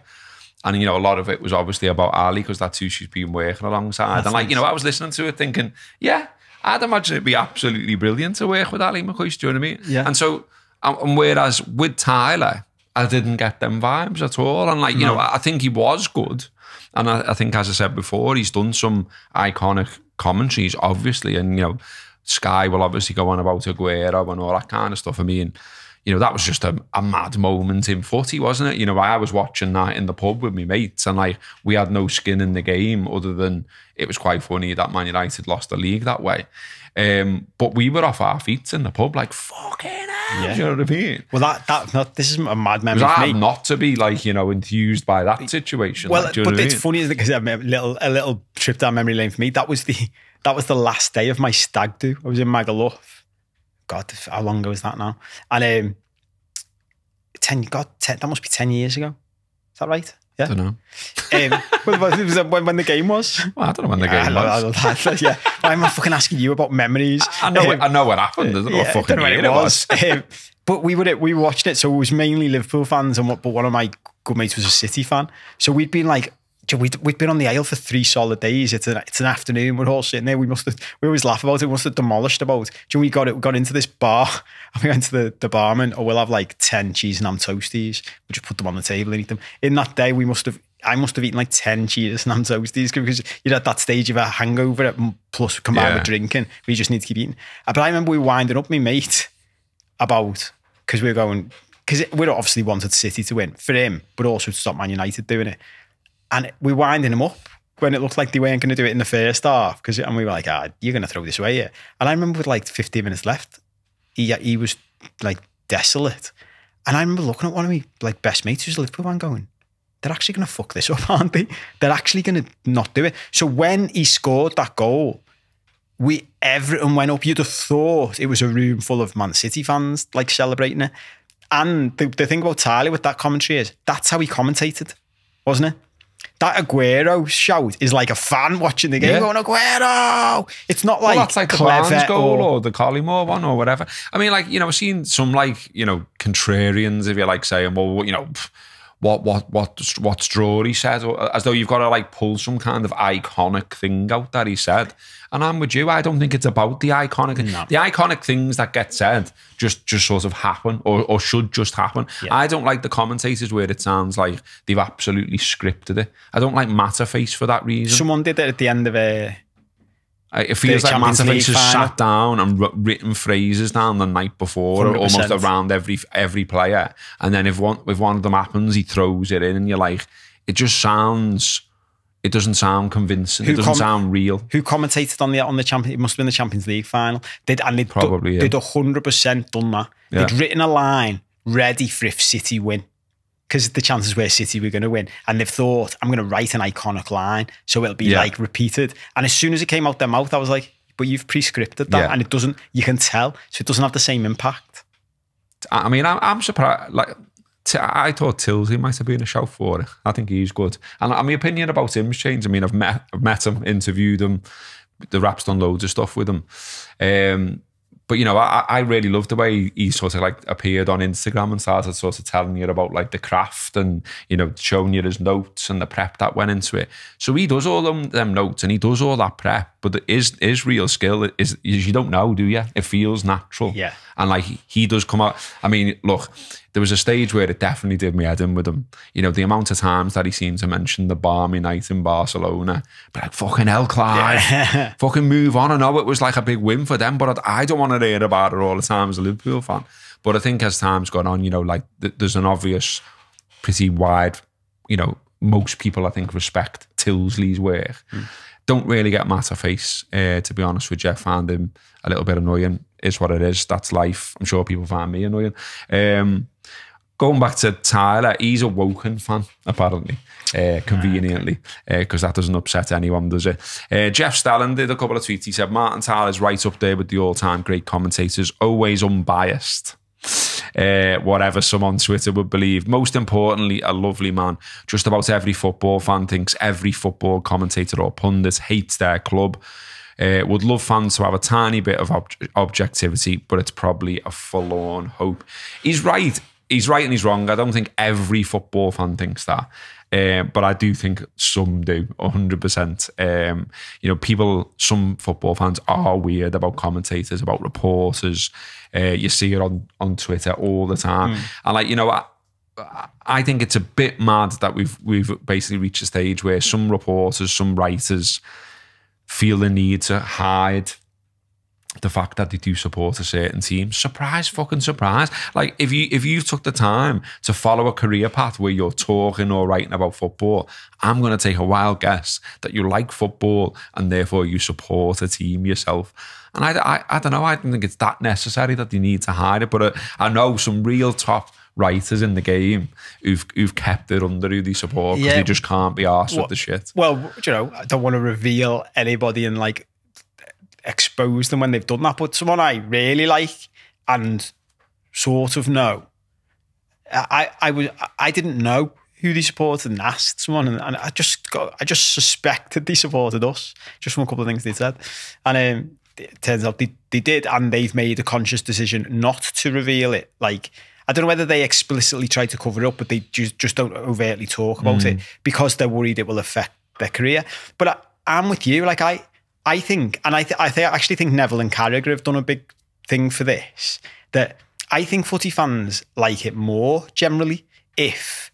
And, you know, a lot of it was obviously about Ali because that's who she's been working alongside. And, like, you know, I was listening to it thinking, yeah, I'd imagine it'd be absolutely brilliant to work with Ali McCoist. Do you know what I mean? Yeah. And so, and whereas with Tyler, I didn't get them vibes at all. And, like, you know, I think he was good. And I think, as I said before, he's done some iconic commentaries, obviously. And, you know, Sky will obviously go on about Aguero and all that kind of stuff. I mean, you know, that was just a mad moment in footy, wasn't it? You know, I was watching that in the pub with my mates and, like, we had no skin in the game other than it was quite funny that Man United lost the league that way. But we were off our feet in the pub, like, fucking hell. Yeah. You know what I mean? Well, this is a mad memory for me. Not to be, like, you know, enthused by that situation. Well, like, but it's funny, isn't it? Because a little trip down memory lane for me. That was the last day of my stag do. I was in Magaluf. God, how long ago was that now? And that must be 10 years ago. Is that right? Yeah. I don't know. When the game was. Well, I don't know when the game was. Yeah. Why am I fucking asking you about memories? I know what happened. I don't know what fucking game it was. But we were watching it, so it was mainly Liverpool fans, but one of my good mates was a City fan. So we'd been like, we'd been on the aisle for 3 solid days. It's an afternoon. We're all sitting there. We always laugh about it. We must have demolished about. We got into this bar and we went to the barman. Oh, we'll have like 10 cheese and ham toasties. We just put them on the table and eat them. In that day, I must have eaten like 10 cheese and ham toasties because you're at that stage of a hangover plus combined with drinking. We just need to keep eating. But I remember we were winding up my mate about because we were going because we obviously wanted City to win for him, but also to stop Man United doing it. And we were winding him up when it looked like they weren't going to do it in the first half. And we were like, you're going to throw this away, yeah. And I remember with like 15 minutes left, he was like desolate. And I remember looking at one of my like best mates who's a Liverpool fan going, they're actually going to fuck this up, aren't they? They're actually going to not do it. So when he scored that goal, everyone went up. You'd have thought it was a room full of Man City fans like celebrating it. And the thing about Tyler with that commentary is that's how he commentated, wasn't it? That Aguero shout is like a fan watching the game going, Aguero! It's not like that's like the Barnes goal or the Collymore one or whatever. I mean, like, you know, I've seen some, like, you know, contrarians, if you like, saying, well, you know, what Drury said, or as though you've got to like pull some kind of iconic thing out that he said. And I'm with you. I don't think it's about the iconic. No. The iconic things that get said just sort of happen or should just happen. Yeah. I don't like the commentators where it sounds like they've absolutely scripted it. I don't like Matterface for that reason. Someone did it at the end of it feels like Matterface has sat down and written phrases down the night before, 100%. Almost around every player. And then if one of them happens, he throws it in and you're like, it doesn't sound convincing. It doesn't sound real. Who commentated on the Champions? It must have been the Champions League final. They'd 100% done that. Yeah. They'd written a line ready for if City win. Because the chances were City were going to win. And they've thought, I'm going to write an iconic line so it'll be like repeated. And as soon as it came out their mouth, I was like, but you've pre-scripted that and it doesn't, you can tell. So it doesn't have the same impact. I mean, I'm surprised. Like, I thought Tilsley might have been a shout for it. I think he's good. And my opinion about him's changed. I mean, I've met him, interviewed him. The Rap's done loads of stuff with him. But, you know, I really loved the way he sort of like appeared on Instagram and started sort of telling you about like the craft and, you know, showing you his notes and the prep that went into it. So he does all them notes and he does all that prep, but his real skill is you don't know, do you? It feels natural. Yeah. And like he does come out. I mean, look, there was a stage where it definitely did me head in with him. You know, the amount of times that he seemed to mention the balmy night in Barcelona. But like, fucking hell, Clive. Fucking move on. I know it was like a big win for them, but I don't want to hear about it all the time as a Liverpool fan. But I think as time's gone on, you know, like there's an obvious, pretty wide, you know, most people I think respect Tilsley's work. Don't really get Matt a face, to be honest with you. Find him a little bit annoying. Is what it is. That's life. I'm sure people find me annoying. Going back to Tyler, he's a Woken fan, apparently, conveniently, because that doesn't upset anyone, does it? Jeff Stelling did a couple of tweets. He said, Martin Tyler's right up there with the all-time great commentators, always unbiased. Whatever some on Twitter would believe. Most importantly, a lovely man. Just about every football fan thinks every football commentator or pundit hates their club. Would love fans to have a tiny bit of objectivity, but it's probably a forlorn hope. He's right. He's right and he's wrong. I don't think every football fan thinks that. But I do think some do, 100%. Some football fans are weird about commentators, about reporters. You see it on Twitter all the time. And I think it's a bit mad that we've basically reached a stage where some reporters, some writers feel the need to hide the fact that they do support a certain team. Surprise, fucking surprise. Like, if you took the time to follow a career path where you're talking or writing about football, I'm going to take a wild guess that you like football and therefore you support a team yourself. And I don't know, I don't think it's that necessary that you need to hide it, but I know some real top writers in the game who've kept it under who they support because they just can't be arsed with the shit. Well, I don't want to reveal anybody and expose them when they've done that, but someone I really like and sort of know, I didn't know who they supported and asked someone, and I just suspected they supported us just from a couple of things they said, and it turns out they did, and they've made a conscious decision not to reveal it. Like, I don't know whether they explicitly try to cover it up, but they just don't overtly talk about it because they're worried it will affect their career. But I'm with you, I think, and I actually think Neville and Carragher have done a big thing for this, that I think footy fans like it more generally if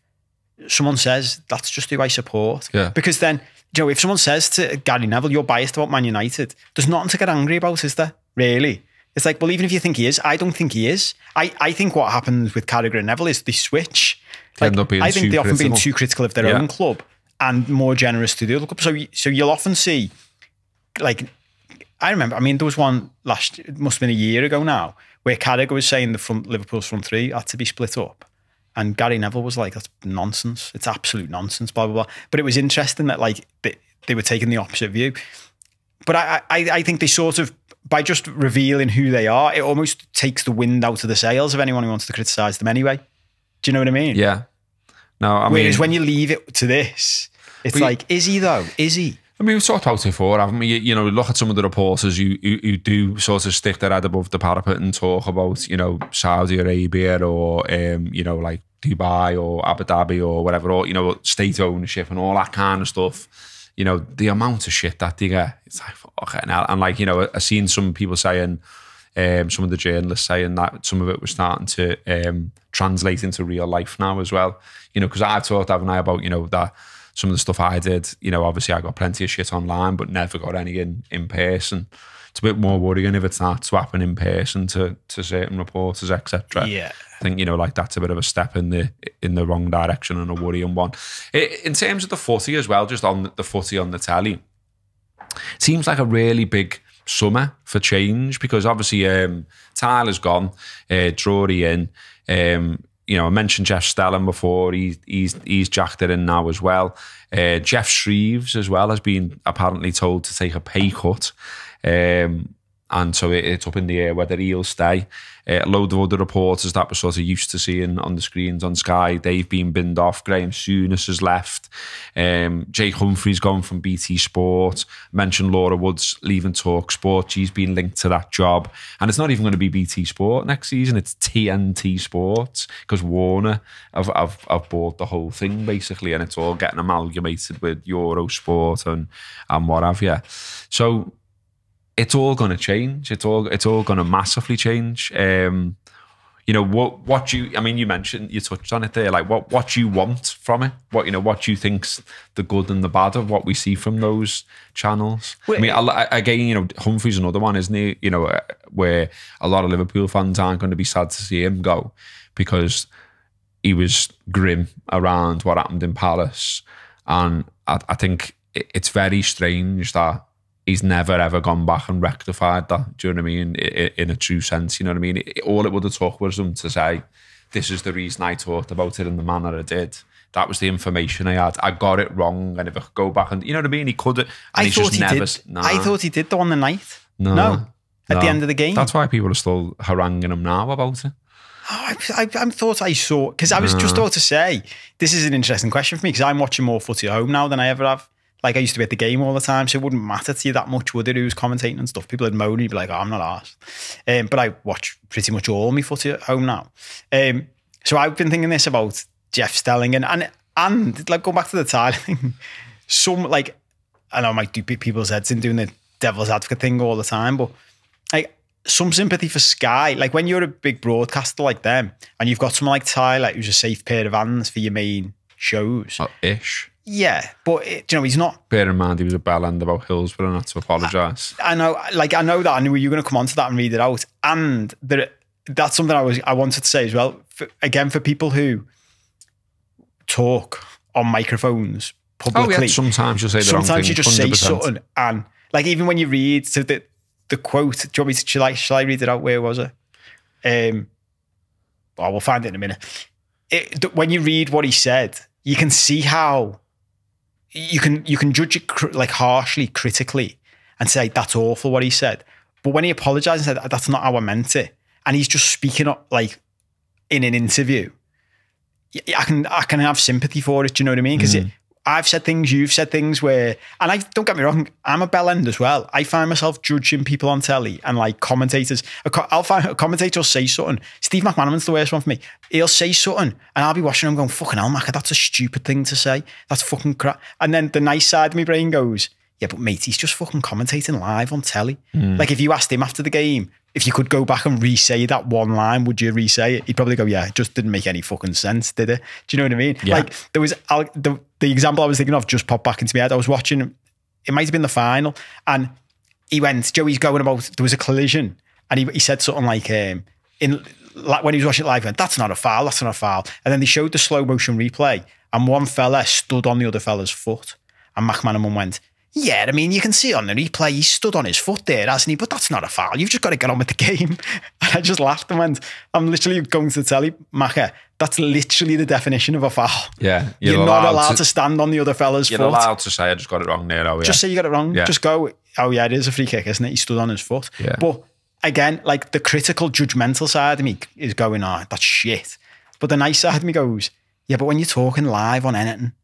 someone says, that's just who I support. Yeah. Because then, if someone says to Gary Neville, you're biased about Man United, there's nothing to get angry about, is there? Really? It's like, well, even if you think he is, I don't think he is. I think what happens with Carragher and Neville is they switch. I think they often being too critical of their own club and more generous to the other club. So you'll often see, I remember, there was one it must have been a year ago now, where Carragher was saying Liverpool's front three had to be split up. And Gary Neville was like, that's nonsense. It's absolute nonsense, blah, blah, blah. But it was interesting that they were taking the opposite view. But I think they sort of, by just revealing who they are, it almost takes the wind out of the sails of anyone who wants to criticise them anyway. Do you know what I mean? Yeah. No, Whereas when you leave it to this, it's is he though? Is he? We've talked about it before, haven't we? Look at some of the reporters who do sort of stick their head above the parapet and talk about, Saudi Arabia or, like Dubai or Abu Dhabi or whatever, or, state ownership and all that kind of stuff. The amount of shit that they get, it's like, fucking hell. And I've seen some people saying, some of the journalists saying that some of it was starting to translate into real life now as well. Because I've talked, haven't I, about, that some of the stuff I did, obviously I got plenty of shit online, but never got any in person. It's a bit more worrying if it's not swapping in person to certain reporters, etc. Yeah. I think, that's a bit of a step in the wrong direction and a worrying one. In terms of the footy as well, just on the footy on the telly, seems like a really big summer for change because obviously Tyler's gone, Drury in, I mentioned Jeff Stelling before. He's jacked it in now as well. Jeff Shreves as well has been apparently told to take a pay cut. And so it's up in the air whether he'll stay. A load of other reporters that we're sort of used to seeing on the screens on Sky, they've been binned off. Graham Souness has left. Jake Humphrey's gone from BT Sport. Mentioned Laura Woods leaving Talk Sport. She's been linked to that job. And it's not even going to be BT Sport next season. It's TNT Sports because Warner have bought the whole thing basically, and it's all getting amalgamated with Eurosport and what have you. So it's all going to change. It's all going to massively change. You mentioned, you touched on it there, like what you want from it, what you think's the good and the bad of what we see from those channels. Humphrey's another one, isn't he? Where a lot of Liverpool fans aren't going to be sad to see him go because he was grim around what happened in Palace. And I think it's very strange that he's never ever gone back and rectified that. Do you know what I mean? In a true sense, you know what I mean? All it would have took was him to say, this is the reason I talked about it in the manner I did. That was the information I had. I got it wrong. And if I could go back and, you know what I mean? He could have. I thought he did. Nah. I thought he did though on the night. No. At the end of the game. That's why people are still haranguing him now about it. Oh, I thought I saw, because I was just about to say, this is an interesting question for me, because I'm watching more footy at home now than I ever have. Like, I used to be at the game all the time, so it wouldn't matter to you that much, would it, who was commentating and stuff? People would moan, you'd be like, oh, I'm not arsed. But I watch pretty much all my footy at home now. So I've been thinking this about Jeff Stelling, and like, going back to the Tyler thing, like, I know I might do people's heads in doing the devil's advocate thing all the time, but like, some sympathy for Sky. Like, when you're a big broadcaster like them, and you've got someone like Tyler, who's a safe pair of hands for your main shows. Ish. Yeah, but he's not. Bear in mind, he was a bell end about Hillsborough, and not to apologise. I know that. I knew you were going to come on to that and read it out. And that's something I wanted to say as well. For people who talk on microphones publicly. Oh, yeah, sometimes you'll say the wrong thing. Sometimes you just 100%. say something, and like, even when you read the quote, do you want me to, shall I read it out? Where was it? We'll find it in a minute. When you read what he said, you can see how you can judge it like harshly, critically, and say that's awful what he said. But when he apologized and said that's not how I meant it, and he's just speaking up like in an interview, I can have sympathy for it. Do you know what I mean? Because I've said things, you've said things where, and I don't get me wrong, I'm a bell end as well. I find myself judging people on telly and like commentators. I'll find a commentator will say something. Steve McManaman's the worst one for me. He'll say something and I'll be watching him going, fucking hell, Macca, that's a stupid thing to say. That's fucking crap. And then the nice side of my brain goes, yeah, but mate, he's just fucking commentating live on telly. Like, if you asked him after the game, if you could go back and re-say that one line, would you re-say it? He'd probably go, yeah, it just didn't make any fucking sense, did it? Do you know what I mean? Yeah. Like, there was the example I was thinking of just popped back into my head. I was watching, it might have been the final, and Joey's going about, there was a collision, and he said something like, when he was watching it live, he went, that's not a foul, that's not a foul. And then they showed the slow motion replay, and one fella stood on the other fella's foot, and McManaman went, yeah, I mean, you can see on the replay, he stood on his foot there, hasn't he? But that's not a foul. You've just got to get on with the game. And I just laughed and went, I'm literally going to tell you, Macca, that's literally the definition of a foul. Yeah. You're not allowed to stand on the other fella's foot. You're allowed to say, I just got it wrong there. Oh, yeah. Just say you got it wrong. Yeah. Just go, oh yeah, it is a free kick, isn't it? He stood on his foot. Yeah. But again, like, the critical, judgmental side of me is going, oh, that's shit. But the nice side of me goes, yeah, but when you're talking live on anything,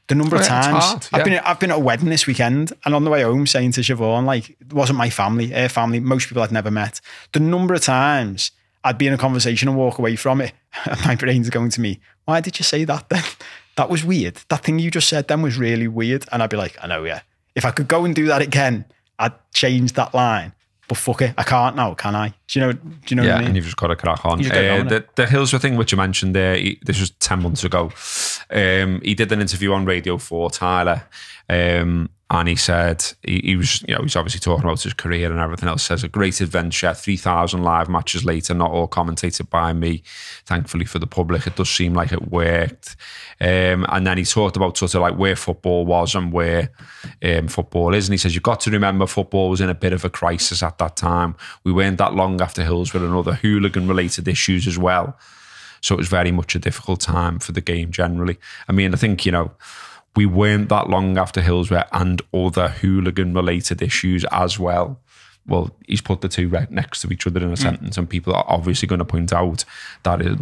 the number of times I've been at a wedding this weekend, and on the way home saying to Siobhan, like, it wasn't my family, her family, most people I'd never met. The number of times I'd be in a conversation and walk away from it, and my brain's going to me, why did you say that then? That was weird. That thing you just said then was really weird. And I'd be like, I know, yeah. If I could go and do that again, I'd change that line. But fuck it, I can't now, can I? Do you know what I mean? Yeah, and you've just got to crack on. The Hillsborough thing, which you mentioned there, this was 10 months ago. He did an interview on Radio 4, Tyler, and he said he was, he's obviously talking about his career and everything else. Says a great adventure, 3,000 live matches later, not all commentated by me. Thankfully for the public, it does seem like it worked. And then he talked about sort of like where football was and where football is. And he says, you've got to remember football was in a bit of a crisis at that time. We weren't that long after Hillsborough and other hooligan-related issues as well. So it was very much a difficult time for the game generally. I mean, I think, we weren't that long after Hillsborough and other hooligan-related issues as well. Well, he's put the two right next to each other in a sentence, and people are obviously going to point out that it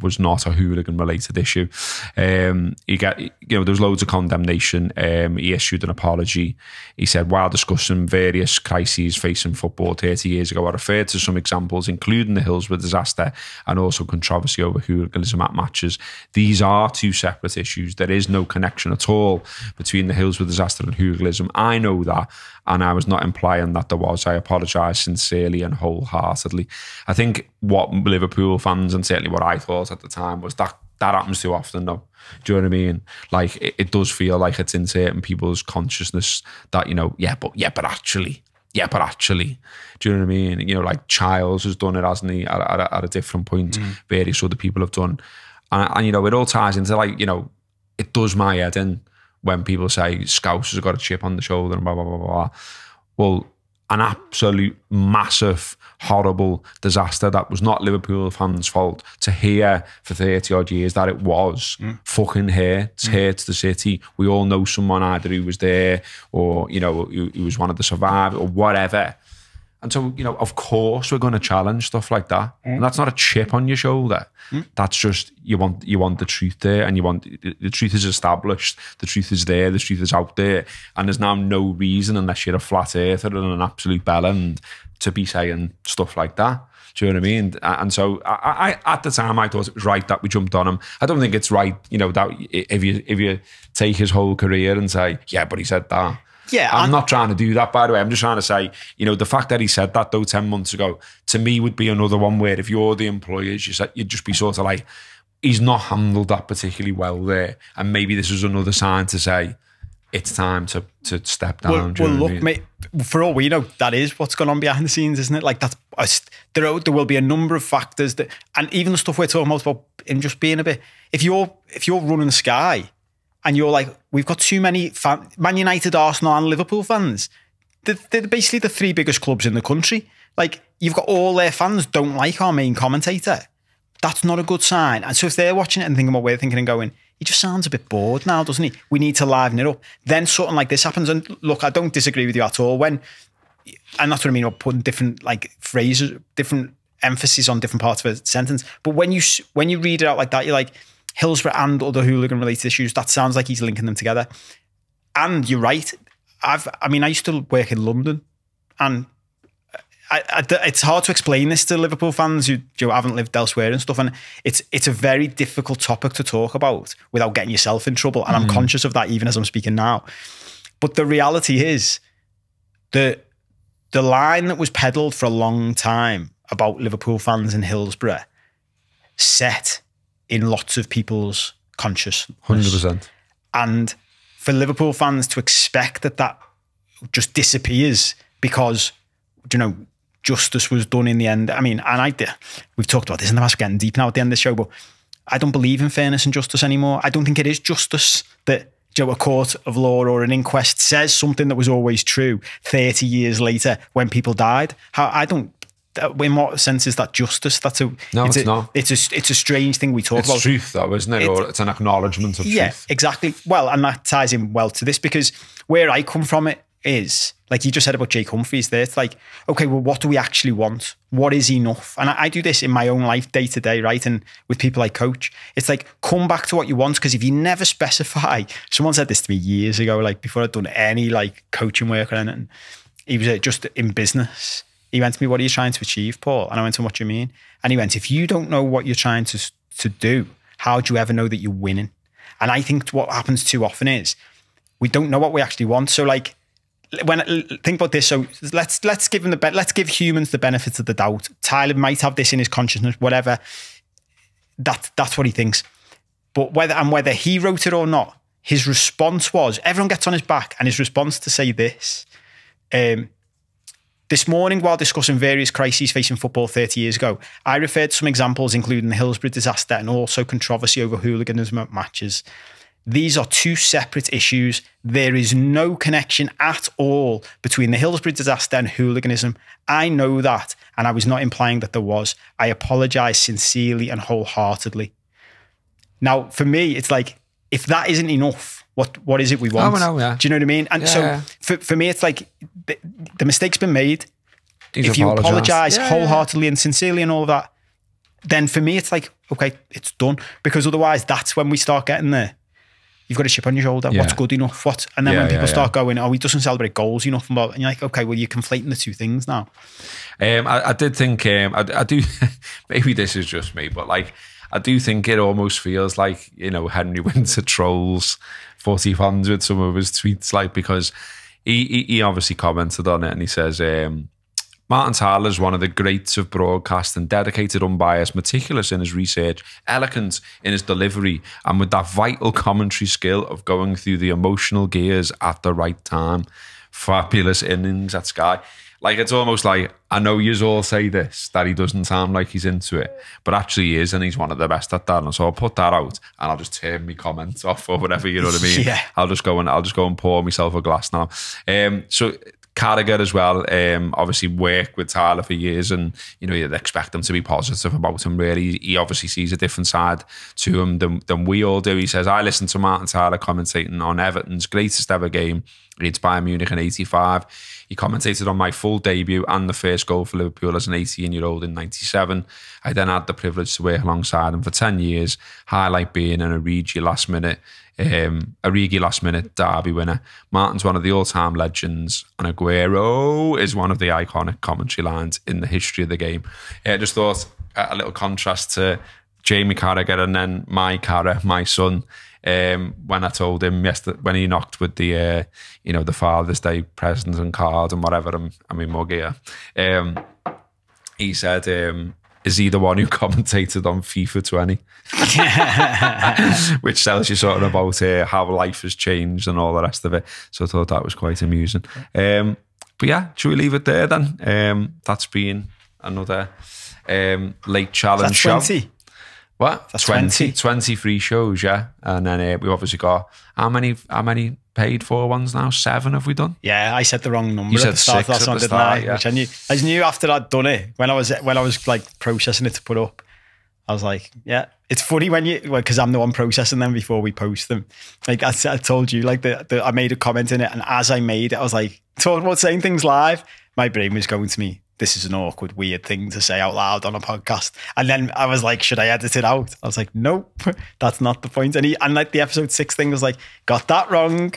was not a hooligan-related issue. There's loads of condemnation. He issued an apology. He said, while discussing various crises facing football 30 years ago, I referred to some examples, including the Hillsborough disaster and also controversy over hooliganism at matches. These are two separate issues. There is no connection at all between the Hillsborough disaster and hooliganism. I know that, and I was not implying that there was. I apologise sincerely and wholeheartedly. I think what Liverpool fans, and certainly what I thought at the time, was that happens too often though. Do you know what I mean? Like, it does feel like it's in certain people's consciousness that, but actually. Do you know what I mean? Like Childs has done it, hasn't he, at a different point. Various other people have done. And it all ties into, like, it does my head in when people say Scousers have got a chip on the shoulder and blah, blah, blah, blah. Well, an absolute massive, horrible disaster that was not Liverpool fans' fault, to hear for 30 odd years that it was fucking hurts the city. We all know someone either who was there or, you know, who was one of the survivors or whatever. And so, you know, of course we're going to challenge stuff like that. And that's not a chip on your shoulder. That's just, you want the truth there, and the truth is established. The truth is there. The truth is out there. And there's now no reason, unless you're a flat earther and an absolute bellend, to be saying stuff like that. Do you know what I mean? And so I at the time, I thought it was right that we jumped on him. I don't think it's right, you know, that if you take his whole career and say, yeah, but he said that. Yeah, I'm not trying to do that, by the way. I'm just trying to say, you know, the fact that he said that, though, 10 months ago, to me would be another one where if you're the employers, you'd just be sort of like, he's not handled that particularly well there. And maybe this is another sign to say, it's time to step down. Well, look, mate, for all we know, that is what's going on behind the scenes, isn't it? Like, there will be a number of factors that, and even the stuff we're talking about him just being a bit, if you're running Sky, and you're like, we've got too many Man United, Arsenal and Liverpool fans. They're basically the three biggest clubs in the country. Like, you've got all their fans don't like our main commentator. That's not a good sign. And so if they're watching it and thinking what we're thinking and going, he just sounds a bit bored now, doesn't he? We need to liven it up. Then something like this happens. And look, I don't disagree with you at all. And that's what I mean about putting different like phrases, different emphasis on different parts of a sentence. But when you read it out like that, you're like, Hillsborough and other hooligan-related issues, that sounds like he's linking them together. And you're right. I used to work in London, and it's hard to explain this to Liverpool fans who haven't lived elsewhere and stuff. And it's a very difficult topic to talk about without getting yourself in trouble. And I'm conscious of that even as I'm speaking now. But the reality is, the line that was peddled for a long time about Liverpool fans in Hillsborough set in lots of people's consciousness. 100%. And for Liverpool fans to expect that just disappears because, you know, justice was done in the end. I mean, we've talked about this in the past, getting deep now at the end of the show, but I don't believe in fairness and justice anymore. I don't think it is justice that, you know, a court of law or an inquest says something that was always true 30 years later when people died. In what sense is that justice? It's not. It's a strange thing we talk about. It's truth, though, isn't it? Or it's an acknowledgement of truth. Yeah, exactly. Well, and that ties in well to this, because where I come from it is, like you just said about Jake Humphries there, it's like, okay, well, what do we actually want? What is enough? And I do this in my own life day to day, right? And with people I coach, it's like, come back to what you want, because if you never specify, someone said this to me years ago, like before I'd done any like coaching work or anything, he was just in business. He went to me, what are you trying to achieve, Paul? And I went to him, what do you mean? And he went, if you don't know what you're trying to do, how do you ever know that you're winning? And I think what happens too often is we don't know what we actually want. So like, think about this. So let's give humans the benefit of the doubt. Tyler might have this in his consciousness, whatever. That's what he thinks. But whether he wrote it or not, his response was, everyone gets on his back, and his response to say this, this morning, while discussing various crises facing football 30 years ago, I referred to some examples, including the Hillsborough disaster and also controversy over hooliganism at matches. These are two separate issues. There is no connection at all between the Hillsborough disaster and hooliganism. I know that, and I was not implying that there was. I apologise sincerely and wholeheartedly. Now, for me, it's like, if that isn't enough, what is it we want? Oh, no, yeah. Do you know what I mean? And so for me, it's like the mistake's been made. If you apologise wholeheartedly and sincerely and all of that, then for me, it's like, okay, it's done. Because otherwise, that's when we start getting there. You've got a chip on your shoulder. Yeah. What's good enough? And then when people start going, oh, he doesn't celebrate goals enough. And you're like, okay, well, you're conflating the two things now. I did think, I do, maybe this is just me, but like, I do think it almost feels like, you know, Henry Winter trolls Footy fans with some of his tweets, like, because he obviously commented on it, and he says, Martin Tyler is one of the greats of broadcasting, dedicated, unbiased, meticulous in his research, eloquent in his delivery, and with that vital commentary skill of going through the emotional gears at the right time. Fabulous innings at Sky. Like, it's almost like, I know yous all say this, that he doesn't sound like he's into it, but actually he is, and he's one of the best at that. And so I'll put that out, and I'll just turn my comments off or whatever, you know what I mean? Yeah. I'll just go and pour myself a glass now. So Carragher as well, obviously worked with Tyler for years, and you know, you'd expect him to be positive about him, really. He obviously sees a different side to him than we all do. He says, I listened to Martin Tyler commentating on Everton's greatest ever game against Bayern Munich in 85. He commentated on my full debut and the first goal for Liverpool as an 18-year-old in 97. I then had the privilege to work alongside him for 10 years, highlight being an Origi last minute derby winner. Martin's one of the all-time legends, and Aguero is one of the iconic commentary lines in the history of the game. I just thought a little contrast to Jamie Carragher and then my son. When I told him yesterday, when he knocked with the the Father's Day presents and cards and whatever, I'm in mug here. He said, is he the one who commentated on FIFA 20? Which tells you sort of about how life has changed and all the rest of it. So I thought that was quite amusing. But yeah, should we leave it there then? That's been another late challenge show. 20? What? That's 20. 20 free shows, yeah. And then we've obviously got, how many paid for ones now? 7 have we done? Yeah, I said the wrong number at the start of that one, didn't I? Yeah. Which I knew after I'd done it, when I was like processing it to put up, I was like, yeah. It's funny when because I'm the one processing them before we post them. Like I told you, like I made a comment in it, and as I made it, I was like, talking about saying things live, my brain was going to me, this is an awkward, weird thing to say out loud on a podcast. And then I was like, should I edit it out? I was like, nope, that's not the point. And like the episode 6 thing was like, got that wrong.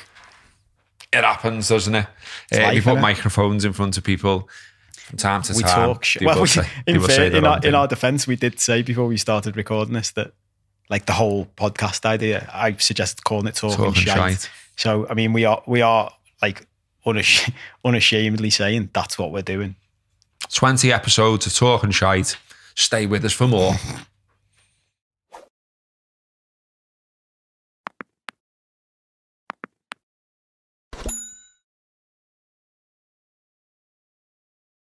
It happens, doesn't it? We put microphones in front of people from time to time. We talk shit. Well, in our defense, we did say before we started recording this that like the whole podcast idea, I suggested calling it talking shite. So, I mean, we are like unashamedly saying that's what we're doing. 20 episodes of talking shite. Stay with us for more.